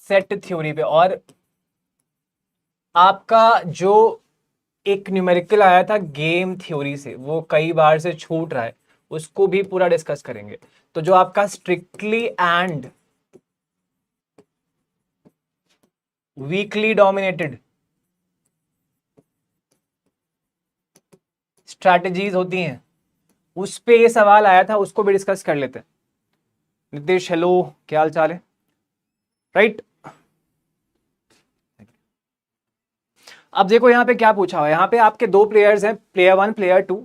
Set theory पे, और आपका जो एक न्यूमेरिकल आया था गेम थ्योरी से, वो कई बार से छूट रहा है, उसको भी पूरा डिस्कस करेंगे। तो जो आपका strictly and weekly dominated strategies होती हैं, उस पे ये सवाल आया था, उसको भी डिस्कस कर लेते हैं। नितेश हेलो, क्या हाल चाल है? राइट, अब देखो यहाँ पे क्या पूछा हुआ है। यहाँ पे आपके दो प्लेयर्स हैं, प्लेयर 1 प्लेयर 2।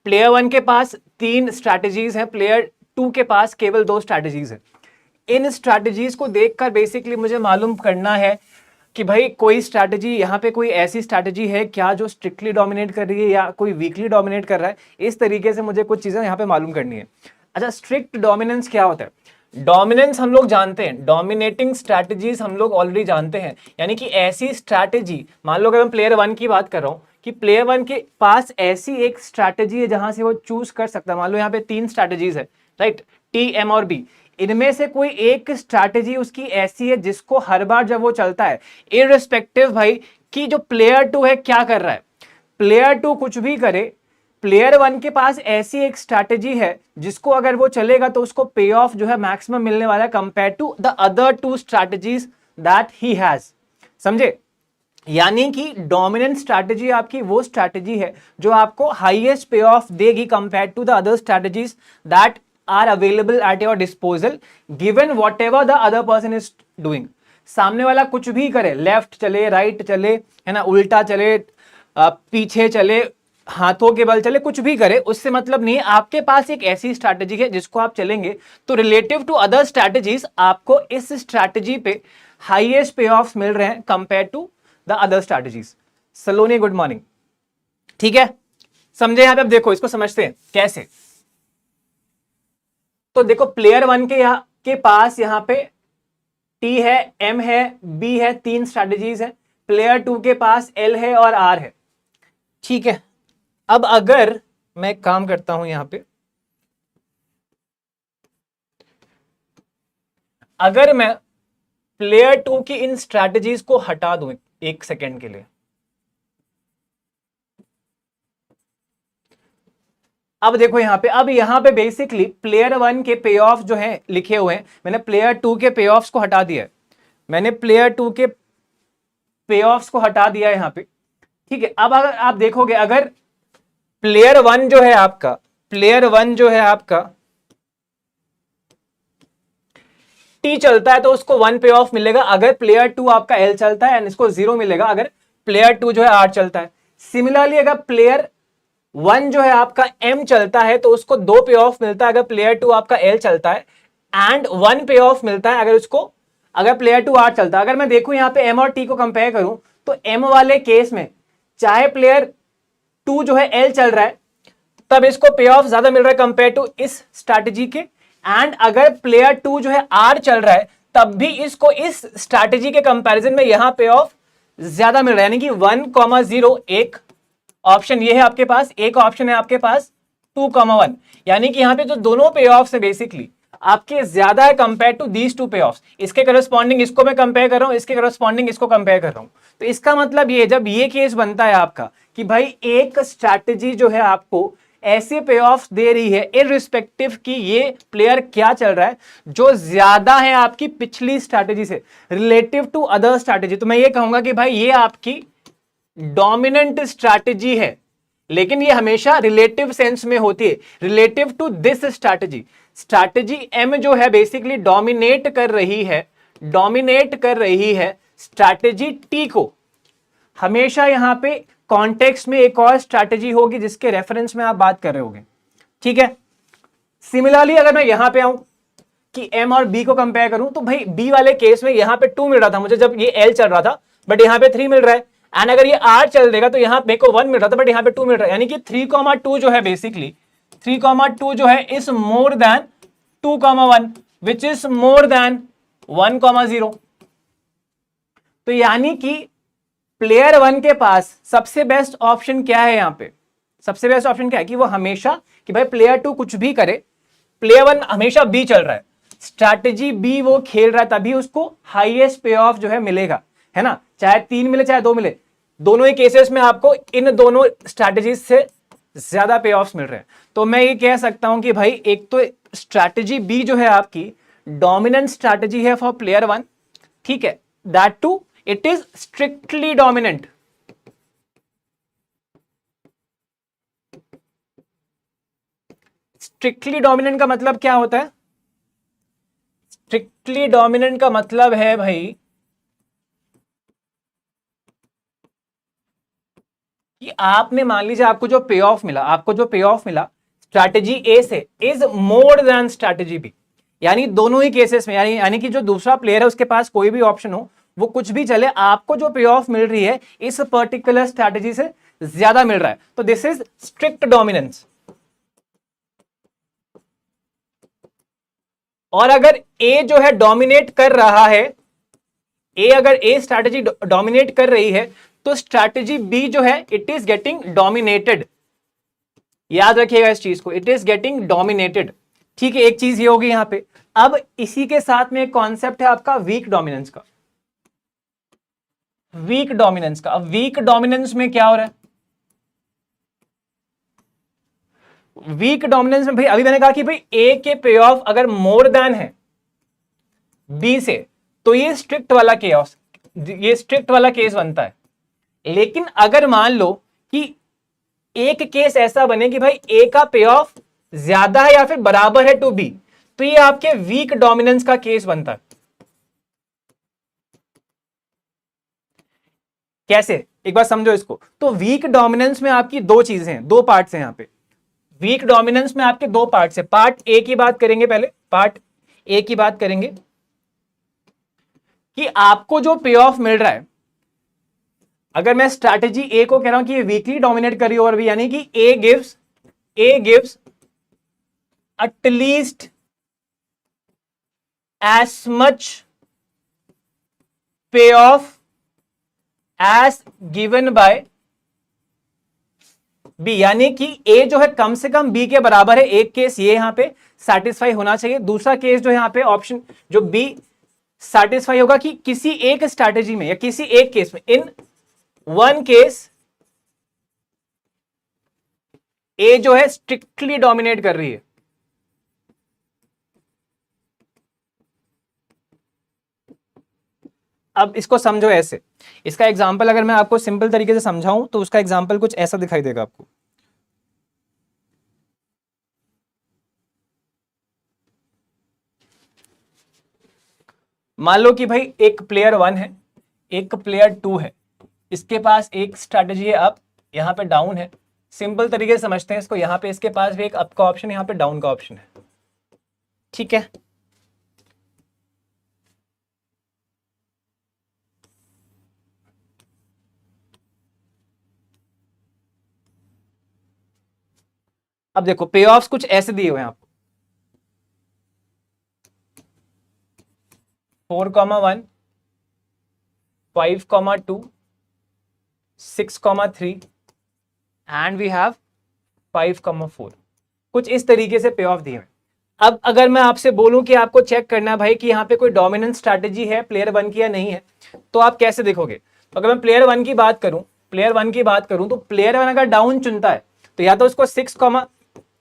प्लेयर 1 के पास 3 स्ट्रैटेजीज हैं, प्लेयर 2 के पास केवल 2 स्ट्रैटेजीज हैं। इन स्ट्रैटेजीज को देखकर बेसिकली मुझे मालूम करना है कि भाई कोई स्ट्रैटेजी, यहाँ पे कोई ऐसी स्ट्रैटेजी है क्या जो स्ट्रिक्टली डोमिनेट कर रही है या कोई वीकली डोमिनेट कर रहा है। इस तरीके से मुझे कुछ चीजें यहाँ पे मालूम करनी है। अच्छा, स्ट्रिक्ट डोमिनेंस क्या होता है? डोमिनेंस हम लोग जानते हैं, डोमिनेटिंग स्ट्रैटेजीज हम लोग ऑलरेडी जानते हैं, यानी कि ऐसी स्ट्रैटेजी, मान लो अगर मैं प्लेयर 1 की बात कर रहा हूं कि प्लेयर 1 के पास ऐसी एक स्ट्रैटेजी है जहां से वो चूज कर सकता है। मान लो यहाँ पे 3 स्ट्रैटेजीज है, राइट, टी, एम और बी। इनमें से कोई एक स्ट्रैटेजी उसकी ऐसी है जिसको हर बार जब वो चलता है, इररिस्पेक्टिव भाई कि जो प्लेयर 2 है क्या कर रहा है, प्लेयर 2 कुछ भी करे, प्लेयर 1 के पास ऐसी एक स्ट्रैटेजी है जिसको अगर वो चलेगा तो उसको पे ऑफ जो है मैक्सिमम मिलने वाला है compare to the other 2 strategies that he has. समझे? यानी कि डोमिनेंट स्ट्रैटेजी आपकी वो स्ट्रैटेजी है जो आपको हाईएस्ट पे ऑफ देगी compare to the other strategies that are available at your disposal given whatever the other person is doing. सामने वाला कुछ भी करे, लेफ्ट चले, राइट चले, है ना, उल्टा चले, पीछे चले, हाथों के बल चले, कुछ भी करे, उससे मतलब नहीं है। आपके पास एक ऐसी स्ट्रैटेजी है जिसको आप चलेंगे तो रिलेटिव टू अदर स्ट्रैटेजीज आपको इस स्ट्रैटेजी पे हाईएस्ट पे ऑफ मिल रहे हैं compare to the other strategies. Saloni good morning, ठीक है, समझे? यहां पे अब देखो, इसको समझते हैं कैसे। तो देखो प्लेयर 1 के पास यहां पे टी है, एम है, बी है, 3 स्ट्रैटेजीज है। प्लेयर 2 के पास एल है और आर है, ठीक है। अब अगर मैं एक काम करता हूं यहां पे, अगर मैं प्लेयर 2 की इन स्ट्रैटेजीज को हटा दूं एक सेकेंड के लिए, अब देखो यहां पे बेसिकली प्लेयर 1 के पे ऑफ जो है लिखे हुए हैं, मैंने प्लेयर 2 के पे ऑफ्स को हटा दिया है, मैंने प्लेयर 2 के पे ऑफ्स को हटा दिया है यहां पे, ठीक है। अब अगर आप देखोगे, अगर प्लेयर 1 जो है आपका, प्लेयर 1 जो है आपका टी चलता है तो उसको 1 पे ऑफ मिलेगा। अगर प्लेयर 2 आपका एल चलता है एंड इसको 0 मिलेगा अगर प्लेयर 2 जो है आर चलता है। सिमिलरली अगर प्लेयर 1 जो है आपका एम चलता है तो उसको 2 पे ऑफ मिलता है अगर प्लेयर 2 आपका एल चलता है, एंड 1 पे ऑफ मिलता है अगर उसको, अगर प्लेयर 2 आर चलता है। अगर मैं देखूं यहां पे एम और टी को कंपेयर करूं तो एम वाले केस में चाहे प्लेयर 2 जो है एल चल रहा है तब इसको पे ऑफ ज्यादा मिल रहा है कंपेयर टू इस स्ट्रैटेजी के, एंड अगर प्लेयर 2 जो है आर चल रहा है तब भी इसको इस स्ट्रैटेजी के कंपैरिजन में यहां पे ऑफ ज्यादा मिल रहा है। यानी कि 1,0 एक ऑप्शन ये है आपके पास, एक ऑप्शन है आपके पास 2,1, यानी कि यहां पे जो दोनों पे ऑफ है बेसिकली आपके ज्यादा है कंपेयर टू दीज 2 पे ऑफ। इसके करस्पॉन्डिंग इसको मैं कंपेयर कर रहा हूं, इसके करस्पॉन्डिंग इसको कंपेयर कर रहा हूं। तो इसका मतलब ये, जब ये केस बनता है आपका कि भाई एक स्ट्रैटेजी जो है आपको ऐसे पे ऑफ दे रही है इररिस्पेक्टिव कि ये प्लेयर क्या चल रहा है, जो ज्यादा है आपकी पिछली स्ट्रैटेजी से रिलेटिव टू अदर स्ट्रैटेजी, तो मैं ये कहूंगा कि भाई ये आपकी डोमिनेंट स्ट्रैटेजी है। लेकिन ये हमेशा रिलेटिव सेंस में होती है, relative to this strategy. Strategy M जो है बेसिकली डोमिनेट कर रही है, डोमिनेट कर रही है स्ट्रैटेजी टी को। हमेशा यहां पे कॉन्टेक्स्ट में एक और स्ट्रैटेजी होगी जिसके रेफरेंस में आप बात कर रहे होगे, ठीक है। सिमिलरली अगर मैं यहां पे आऊं कि एम और बी को कंपेयर करूं तो भाई बी वाले केस में यहां पे 2 मिल रहा था मुझे जब ये एल चल रहा था, बट यहां पे 3 मिल रहा है, एंड अगर ये आर चल देगा तो यहां मेरे को 1 मिल रहा था बट यहां पे 2 मिल रहा है। यानी कि 3,2 जो है बेसिकली 3,2 जो है is more then 2,1 which is more then 1,0। तो यानी कि प्लेयर 1 के पास सबसे बेस्ट ऑप्शन क्या है? यहां पे सबसे बेस्ट ऑप्शन क्या है कि वो हमेशा कि भाई प्लेयर 2 कुछ भी करे, प्लेयर 1 हमेशा बी चल रहा है, स्ट्रैटेजी बी वो खेल रहा है तभी उसको हाईएस्ट पे ऑफ जो है मिलेगा, है ना, चाहे 3 मिले चाहे 2 मिले, दोनों ही केसेस में आपको इन दोनों स्ट्रैटेजीज से ज्यादा पे ऑफ मिल रहे हैं। तो मैं ये कह सकता हूं कि भाई एक तो स्ट्रैटेजी बी जो है आपकी डोमिनेंट स्ट्रैटेजी है फॉर प्लेयर 1, ठीक है, that too it is strictly dominant. Strictly dominant का मतलब क्या होता है? स्ट्रिक्टली डोमिनेंट का मतलब है भाई कि आपने मान लीजिए आपको जो पे ऑफ मिला स्ट्रैटेजी ए से is more than strategy B, यानी दोनों ही केसेस में, यानी कि जो दूसरा प्लेयर है उसके पास कोई भी ऑप्शन हो, वो कुछ भी चले, आपको जो पे ऑफ मिल रही है इस पर्टिकुलर स्ट्रैटेजी से ज्यादा मिल रहा है, तो दिस इज स्ट्रिक्ट डोमिनेंस। और अगर ए जो है डोमिनेट कर रहा है, अगर ए स्ट्रैटेजी डोमिनेट कर रही है तो स्ट्रैटेजी बी जो है इट इज गेटिंग डोमिनेटेड। याद रखिएगा इस चीज को, इट इज गेटिंग डोमिनेटेड, ठीक है। एक चीज ये होगी यहां पे। अब इसी के साथ में एक कॉन्सेप्ट है आपका वीक डोमिनेंस का। अब वीक डोमिनेंस में क्या हो रहा है? वीक डोमिनेंस में भाई अभी मैंने कहा कि भाई ए के पे ऑफ अगर मोर देन है बी से तो ये स्ट्रिक्ट वाला केस बनता है। लेकिन अगर मान लो कि एक केस ऐसा बने कि भाई ए का पे ऑफ ज्यादा है या फिर बराबर है टू बी, तो ये आपके वीक डोमिनेंस का केस बनता है। कैसे, एक बार समझो इसको। तो वीक डोमिनेंस में आपकी दो चीजें हैं, दो पार्ट्स हैं यहां पे। वीक डोमिनेंस में आपके दो पार्ट्स है। पार्ट ए की बात करेंगे, पहले पार्ट ए की बात करेंगे कि आपको जो पे ऑफ मिल रहा है, अगर मैं स्ट्रैटेजी ए को कह रहा हूं कि ये वीकली डोमिनेट कर रही है ओवर बी, यानी कि A gives at least as much payoff as given by B, यानी कि ए जो है कम से कम बी के बराबर है। एक केस ये यहां पे सेटिस्फाई होना चाहिए, दूसरा केस जो यहां पे ऑप्शन जो बी सेटिस्फाई होगा कि किसी एक स्ट्रैटेजी में या किसी एक केस में, इन वन केस ए जो है स्ट्रिक्टली डोमिनेट कर रही है। अब इसको समझो ऐसे, इसका एग्जांपल अगर मैं आपको सिंपल तरीके से समझाऊं तो उसका एग्जांपल कुछ ऐसा दिखाई देगा आपको। मान लो कि भाई एक प्लेयर 1 है, एक प्लेयर 2 है, इसके पास एक स्ट्रैटेजी है अप, यहां पे डाउन है। सिंपल तरीके से समझते हैं इसको, यहां पे इसके पास भी एक अप का ऑप्शन, यहां पे डाउन का ऑप्शन है, ठीक है। अब देखो पे ऑफ्स कुछ ऐसे दिए हुए हैं आपको, 4,1, 5,2, 6,3 एंड वी हैव 5,4। कुछ इस तरीके से पे ऑफ दिए हैं। अब अगर मैं आपसे बोलूं कि आपको चेक करना है भाई कि यहाँ पे कोई डोमिनेंट स्ट्रैटेजी है प्लेयर 1 की या नहीं है, तो आप कैसे देखोगे? तो अगर मैं प्लेयर 1 की बात करूं तो प्लेयर 1 अगर डाउन चुनता है तो या तो उसको 6,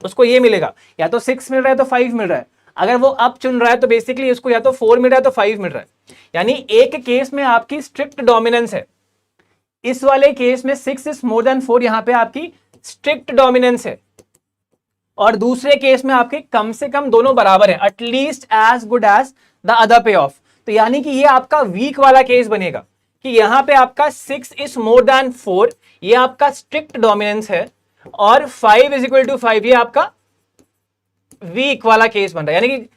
उसको ये मिलेगा, या तो 6 मिल रहा है तो 5 मिल रहा है। अगर वो अप चुन रहा है तो बेसिकली उसको या तो 4 मिल रहा है तो 5 मिल रहा है। यानी एक केस में आपकी स्ट्रिक्ट डोमिनेंस है, इस वाले केस में 6 इज मोर देन 4, यहां पे आपकी स्ट्रिक्ट डोमिनेंस है। और दूसरे केस में आपके कम से कम दोनों बराबर है, at least as good as the other payoff. तो यानी कि ये आपका वीक वाला केस बनेगा कि यहां पे आपका 6 इज मोर देन 4, ये आपका स्ट्रिक्ट डोमिनेंस है, और 5 इज इक्वल टू 5 ये आपका वीक वाला केस बन रहा है। यानी कि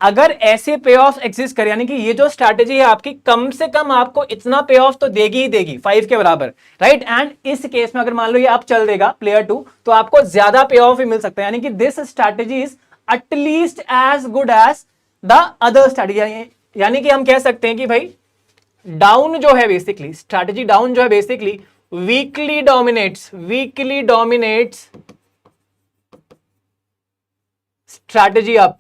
अगर ऐसे पे ऑफ एग्जिस्ट करे, यानी कि ये जो स्ट्रैटेजी है आपकी कम से कम आपको इतना पे ऑफ तो देगी ही देगी 5 के बराबर, राइट। एंड इस केस में अगर मान लो ये आप चल देगा प्लेयर 2, तो आपको ज्यादा पे ऑफ ही मिल सकता है। यानी कि this strategy is at least as good as the other strategy. यानी कि हम कह सकते हैं कि भाई डाउन जो है बेसिकली, स्ट्रैटेजी डाउन जो है basically weakly dominates strategy up.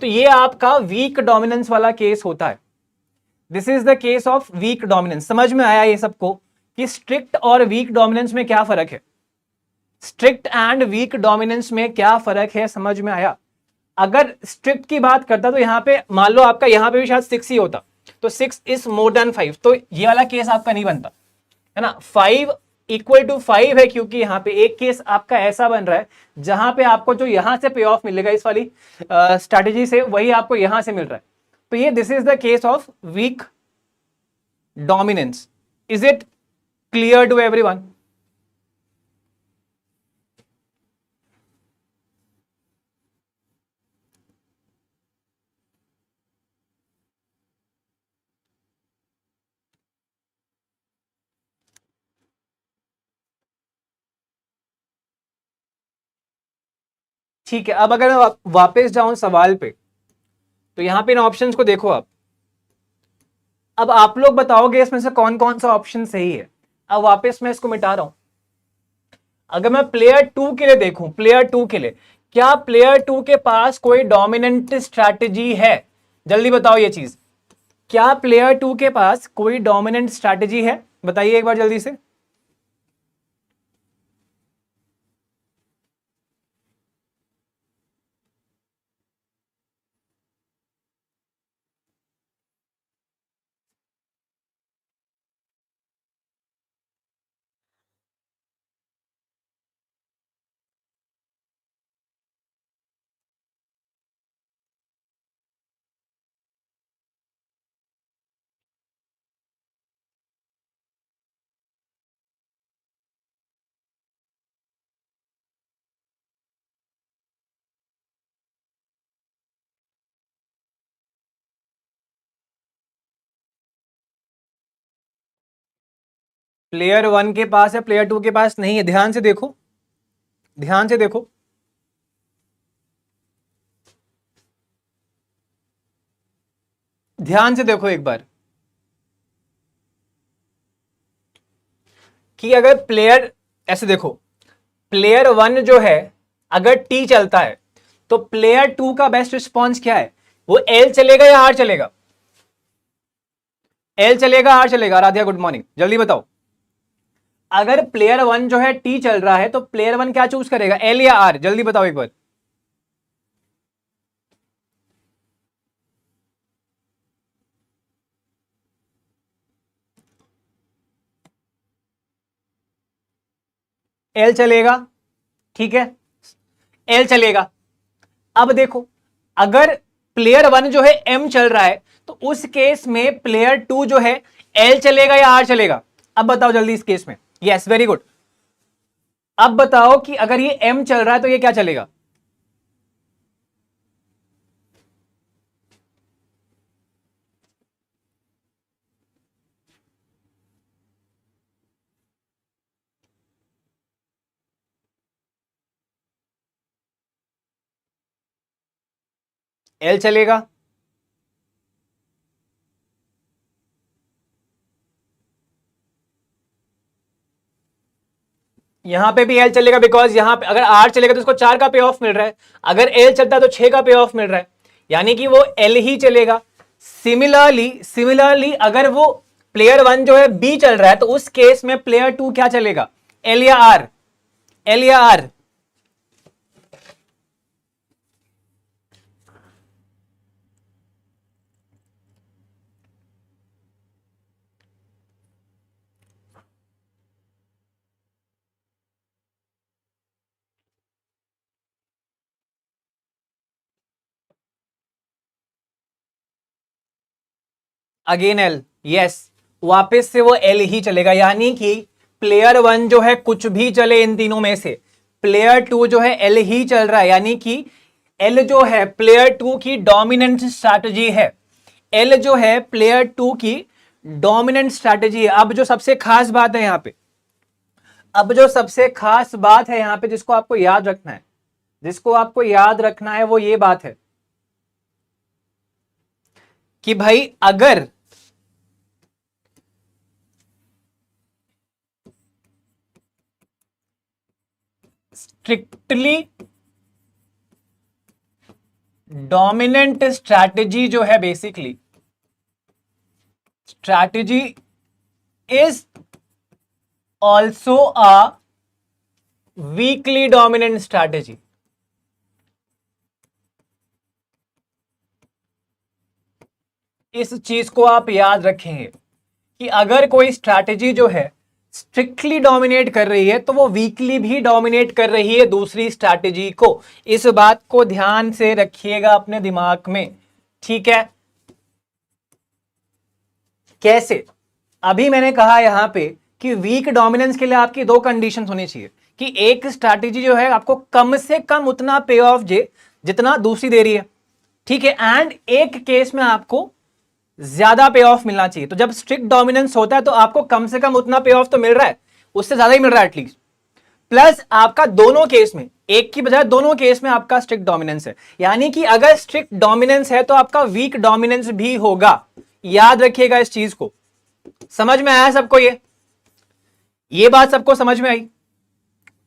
तो ये आपका वीक डोमिनेंस वाला केस होता है। This is the case of weak dominance. समझ में आया ये सबको कि स्ट्रिक्ट और वीक डोमिनेंस में क्या फर्क है? स्ट्रिक्ट एंड वीक डोमिनेंस में क्या फर्क है, समझ में आया? अगर स्ट्रिक्ट की बात करता तो यहां पे मान लो आपका यहां पे भी शायद 6 ही होता, तो 6 इज मोर देन 5, तो ये वाला केस आपका नहीं बनता है ना। 5 इक्वल टू 5 है, क्योंकि यहां पे एक केस आपका ऐसा बन रहा है जहां पे आपको जो यहां से पे ऑफ मिलेगा इस वाली स्ट्रैटेजी से, वही आपको यहां से मिल रहा है। तो ये this is the case of weak dominance. Is it clear to everyone? ठीक है, अब अगर मैं वापस जाऊं सवाल पे, तो यहां पे इन ऑप्शंस को देखो आप। अब आप लोग बताओगे इसमें से कौन कौन सा ऑप्शन सही है। अब वापस मैं इसको मिटा रहा हूं। अगर मैं प्लेयर टू के लिए देखूं, प्लेयर टू के लिए, क्या प्लेयर टू के पास कोई डोमिनेंट स्ट्रैटेजी है? जल्दी बताओ ये चीज। क्या प्लेयर टू के पास कोई डोमिनेंट स्ट्रैटेजी है? बताइए एक बार जल्दी से। प्लेयर वन के पास है, प्लेयर टू के पास नहीं है। ध्यान से देखो, ध्यान से देखो। ध्यान से देखो एक बार कि अगर प्लेयर, ऐसे देखो, प्लेयर वन जो है अगर टी चलता है तो प्लेयर टू का बेस्ट रिस्पॉन्स क्या है? वो एल चलेगा या आर चलेगा? एल चलेगा, आर चलेगा? राधिया गुड मॉर्निंग, जल्दी बताओ। अगर प्लेयर वन जो है टी चल रहा है तो प्लेयर वन क्या चूज करेगा, एल या आर? जल्दी बताओ एक बार। एल चलेगा, ठीक है, एल चलेगा। अब देखो, अगर प्लेयर वन जो है एम चल रहा है तो उस केस में प्लेयर टू जो है एल चलेगा या आर चलेगा? अब बताओ जल्दी इस केस में। Yes, very good. अब बताओ कि अगर ये एम चल रहा है तो ये क्या चलेगा? एल चलेगा। यहां पे भी एल चलेगा, बिकॉज यहां पे अगर आर चलेगा तो उसको 4 का पे ऑफ मिल रहा है, अगर एल चलता है तो 6 का पे ऑफ मिल रहा है, यानी कि वो एल ही चलेगा। सिमिलरली अगर वो प्लेयर वन जो है बी चल रहा है तो उस केस में प्लेयर टू क्या चलेगा, एल या आर? एल या आर? अगेन एल, यस, वापस से वो एल ही चलेगा, यानी कि प्लेयर वन जो है कुछ भी चले इन तीनों में से, प्लेयर टू जो है एल ही चल रहा है, यानी कि एल जो है प्लेयर टू की डोमिनेंट स्ट्रैटेजी है। एल जो है प्लेयर टू की डोमिनेंट स्ट्रैटेजी है। अब जो सबसे खास बात है यहां पे, अब जो सबसे खास बात है यहां पे जिसको आपको याद रखना है, जिसको आपको याद रखना है वो ये बात है कि भाई अगर स्ट्रिक्टली डोमिनेंट स्ट्रैटेजी जो है, basically strategy is also a weekly dominant strategy. इस चीज को आप याद रखेंगे कि अगर कोई स्ट्रैटेजी जो है स्ट्रिक्टली डोमिनेट कर रही है तो वो वीकली भी डोमिनेट कर रही है दूसरी स्ट्रैटेजी को। इस बात को ध्यान से रखिएगा अपने दिमाग में, ठीक है। कैसे? अभी मैंने कहा यहां पे कि वीक डोमिनेंस के लिए आपकी दो कंडीशंस होनी चाहिए कि एक स्ट्रैटेजी जो है आपको कम से कम उतना पे ऑफ दे जितना दूसरी दे रही है, ठीक है, एंड एक केस में आपको ज्यादा पे ऑफ मिलना चाहिए। तो जब स्ट्रिक्ट डोमिनेंस होता है तो आपको कम से कम उतना पे ऑफ तो मिल रहा है, उससे ज्यादा ही मिल रहा है एटलीस्ट। प्लस आपका दोनों केस में, एक की बजाय दोनों केस में आपका स्ट्रिक्ट डोमिनेंस है, यानी कि अगर स्ट्रिक्ट डोमिनेंस है तो आपका वीक डोमिनेंस भी होगा। याद रखिएगा इस चीज को। समझ में आया सबको? ये बात सबको समझ में आई?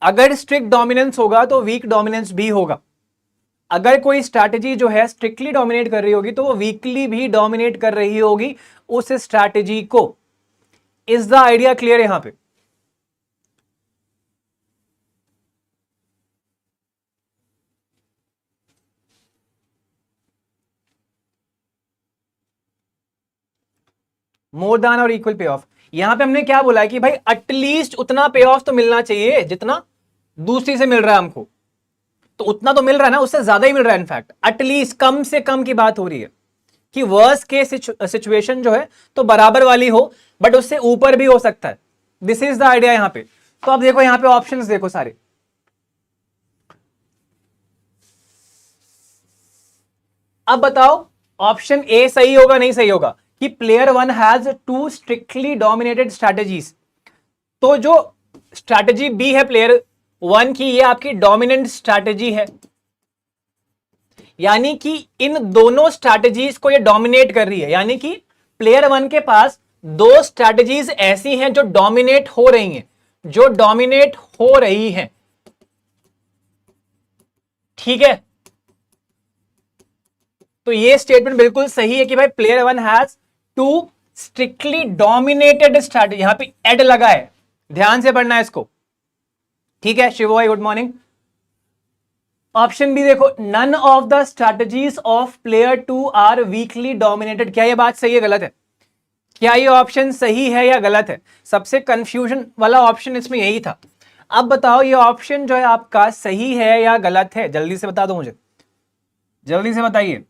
अगर स्ट्रिक्ट डोमिनेंस होगा तो वीक डोमिनेंस भी होगा। अगर कोई स्ट्रैटेजी जो है स्ट्रिक्टली डोमिनेट कर रही होगी तो वो वीकली भी डोमिनेट कर रही होगी उस स्ट्रैटेजी को। इज द आइडिया क्लियर यहां पे? मोर देन और इक्वल पे ऑफ। यहां पे हमने क्या बोला है कि भाई एटलीस्ट उतना पे ऑफ तो मिलना चाहिए जितना दूसरी से मिल रहा है हमको। तो उतना तो मिल रहा है ना, उससे ज्यादा ही मिल रहा है। इनफैक्ट एटलीस्ट कम से कम की बात हो रही है कि वर्स्ट केस सिचुएशन जो है तो बराबर वाली हो, बट उससे ऊपर भी हो सकता है। दिस इज द आइडिया यहां पे। तो अब देखो यहां पे ऑप्शंस देखो सारे। अब बताओ ऑप्शन ए सही होगा नहीं सही होगा कि player one has two strictly dominated strategies. तो जो स्ट्रैटेजी बी है प्लेयर वन की, ये आपकी डोमिनेंट स्ट्रैटेजी है, यानी कि इन दोनों स्ट्रैटेजीज को ये डोमिनेट कर रही है। यानी कि प्लेयर वन के पास दो स्ट्रैटेजीज ऐसी हैं जो डोमिनेट हो रही हैं, जो डोमिनेट हो रही हैं, ठीक है। तो ये स्टेटमेंट बिल्कुल सही है कि भाई player one has two strictly dominated strategy. यहां पे एड लगा है, ध्यान से पढ़ना है इसको, ठीक है। शिव भाई गुड मॉर्निंग। ऑप्शन बी देखो, none of the strategies of player two are weakly dominated. क्या ये बात सही है गलत है? क्या ये ऑप्शन सही है या गलत है? सबसे कंफ्यूजन वाला ऑप्शन इसमें यही था। अब बताओ ये ऑप्शन जो है आपका सही है या गलत है? जल्दी से बता दो मुझे, जल्दी से बताइए।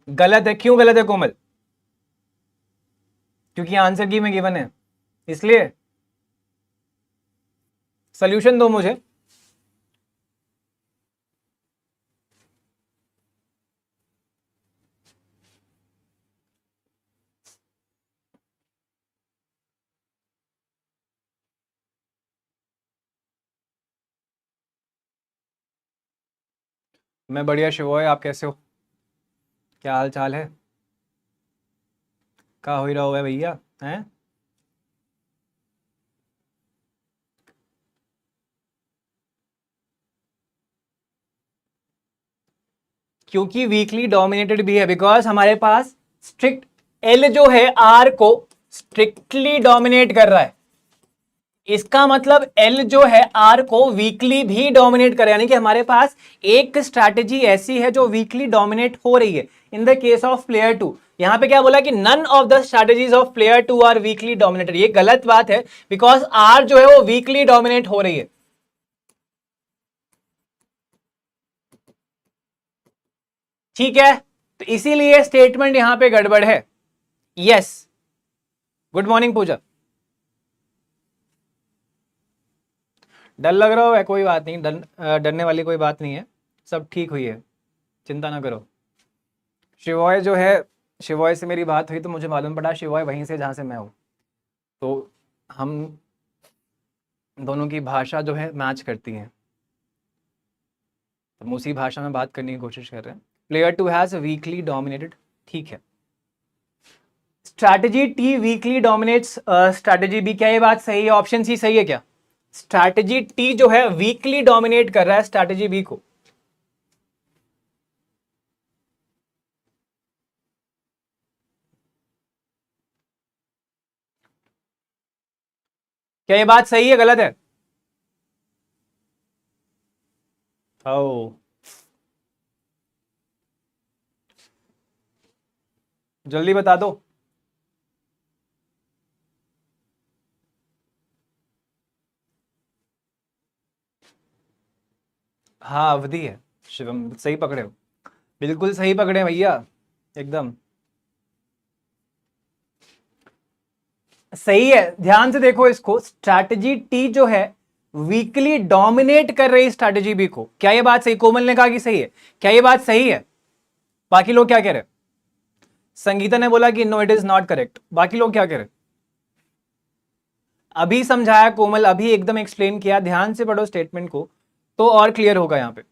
गलत है। क्यों गलत है कोमल? क्योंकि आंसर की में गिवन है, इसलिए। सॉल्यूशन दो मुझे। मैं बढ़िया शिवोय, आप कैसे हो? क्या हाल चाल है? क्या हो ही रहा है भैया हैं? क्योंकि वीकली डोमिनेटेड भी है, बिकॉज हमारे पास स्ट्रिक्ट एल जो है आर को स्ट्रिक्टली डोमिनेट कर रहा है। इसका मतलब एल जो है आर को वीकली भी डोमिनेट करे, यानी कि हमारे पास एक स्ट्रैटेजी ऐसी है जो वीकली डोमिनेट हो रही है। In the case of player two, यहां पे क्या बोला कि none of the strategies of player two are weakly dominated. ये गलत बात है, बिकॉज आर जो है वो वीकली डोमिनेट हो रही है, ठीक है। तो इसीलिए स्टेटमेंट यहां पे गड़बड़ है। यस, गुड मॉर्निंग पूजा। डर लग रहा हो? कोई बात नहीं, डरने वाली कोई बात नहीं है, सब ठीक हुई है, चिंता ना करो। शिवॉय जो है, शिवॉय से मेरी बात हुई तो मुझे मालूम पड़ा शिवॉय वहीं से जहाँ से मैं हूँ, तो हम दोनों की भाषा जो है मैच करती है। तो हम उसी भाषा में बात करने की कोशिश कर रहे हैं। Player two has weakly dominated, ठीक है। Strategy T weakly dominates strategy B, क्या ये बात सही है? ऑप्शन सी सही है क्या? स्ट्रैटेजी टी जो है वीकली डोमिनेट कर रहा है स्ट्रैटेजी बी को। क्या ये बात सही है गलत है? ओ, जल्दी बता दो। हाँ अवधि है शिवम, सही पकड़े हो, बिल्कुल सही पकड़े भैया, एकदम सही है। ध्यान से देखो इसको, स्ट्रैटेजी टी जो है वीकली डोमिनेट कर रही स्ट्रैटेजी बी को। क्या ये बात सही? कोमल ने कहा कि सही है, क्या ये बात सही है? बाकी लोग क्या कह रहे? संगीता ने बोला कि no it is not correct. बाकी लोग क्या कह रहे? अभी समझाया कोमल, अभी एकदम एक्सप्लेन किया, ध्यान से पढ़ो स्टेटमेंट को तो और क्लियर होगा यहां पे।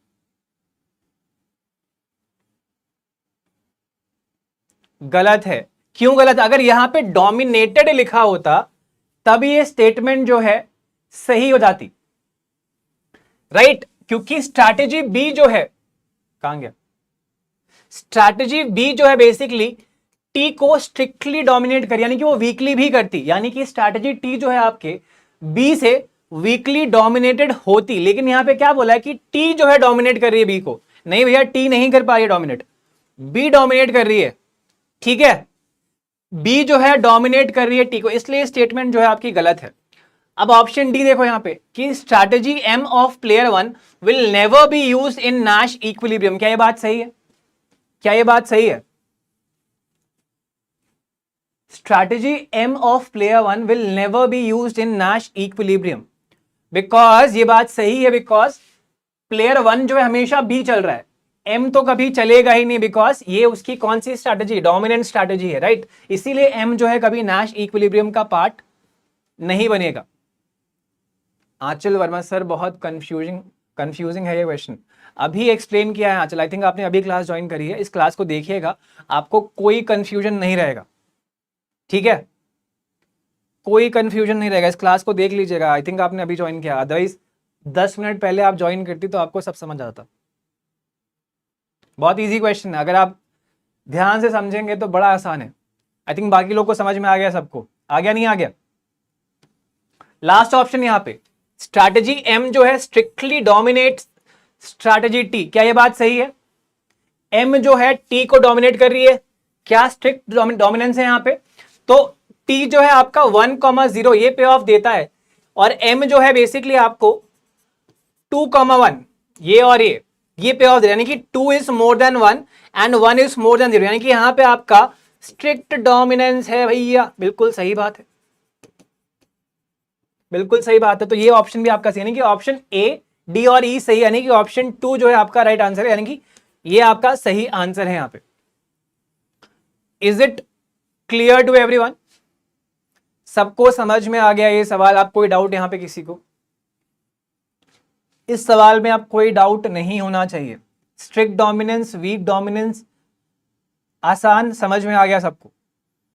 गलत है। क्यों गलत? अगर यहां पे डोमिनेटेड लिखा होता तब ये स्टेटमेंट जो है सही हो जाती, राइट? क्योंकि स्ट्रैटेजी बी जो है, कहां गया? स्ट्रैटेजी बी जो है बेसिकली टी को स्ट्रिक्टली डोमिनेट कर, यानी कि वो वीकली भी करती, यानी कि स्ट्रैटेजी टी जो है आपके बी से वीकली डोमिनेटेड होती। लेकिन यहां पे क्या बोला है कि टी जो है डोमिनेट कर रही है बी को। नहीं भैया, टी नहीं कर पा रही है डोमिनेट, बी डोमिनेट कर रही है, ठीक है? बी जो है डोमिनेट कर रही है टी को, इसलिए स्टेटमेंट जो है आपकी गलत है। अब ऑप्शन डी देखो यहां पे कि strategy M of player one will never be use in Nash equilibrium. क्या ये बात सही है? क्या ये बात सही है? Strategy M of player one will never be used in Nash equilibrium, because ये बात सही है, बिकॉज प्लेयर वन जो है हमेशा बी चल रहा है, एम तो कभी चलेगा ही नहीं, बिकॉज ये उसकी कौन सी स्ट्रैटेजी? डोमिनेंट स्ट्रैटेजी है, राइट? इसीलिए एम जो है कभी नैश इक्विलिब्रियम का पार्ट नहीं बनेगा। आंचल वर्मा सर, बहुत कंफ्यूजिंग है ये क्वेश्चन। अभी एक्सप्लेन किया है आंचल, आई थिंक आपने अभी क्लास ज्वाइन करी है, इस क्लास को देखिएगा, आपको कोई कंफ्यूजन नहीं रहेगा, ठीक है? कोई कंफ्यूजन नहीं रहेगा, इस क्लास को देख लीजिएगा। आई थिंक आपने अभी ज्वाइन किया, अदरवाइज 10 मिनट पहले आप ज्वाइन करती तो आपको सब समझ आता। बहुत इजी क्वेश्चन है, अगर आप ध्यान से समझेंगे तो बड़ा आसान है। आई थिंक बाकी लोग को समझ में आ गया, सबको आ गया, नहीं आ गया? लास्ट ऑप्शन यहां पे स्ट्रैटेजी एम जो है स्ट्रिक्टली डोमिनेट स्ट्रैटेजी टी, क्या ये बात सही है? एम जो है टी को डोमिनेट कर रही है, क्या स्ट्रिक्ट डोमिनेंस है यहां पे? तो टी जो है आपका 1,0 ये पे ऑफ देता है, और एम जो है बेसिकली आपको 2,1 ये और ये पे ऑफ दे, यानी कि 2 is more then 1 and 1 is more then 0, यानी कि यहां पे आपका स्ट्रिक्ट डोमिनेंस है भैया। बिल्कुल सही बात है, बिल्कुल सही बात है। तो ये ऑप्शन भी आपका सही, यानी कि ऑप्शन ए, डी और ई सही, यानी कि ऑप्शन 2 जो है आपका राइट आंसर है, यानी कि ये आपका सही आंसर है यहां पे। Is it clear to everyone? सबको समझ में आ गया ये सवाल? आप कोई डाउट यहां पे किसी को? इस सवाल में आप कोई डाउट नहीं होना चाहिए। स्ट्रिक्ट डोमिनेंस, वीक डोमिनेंस, आसान, समझ में आ गया सबको?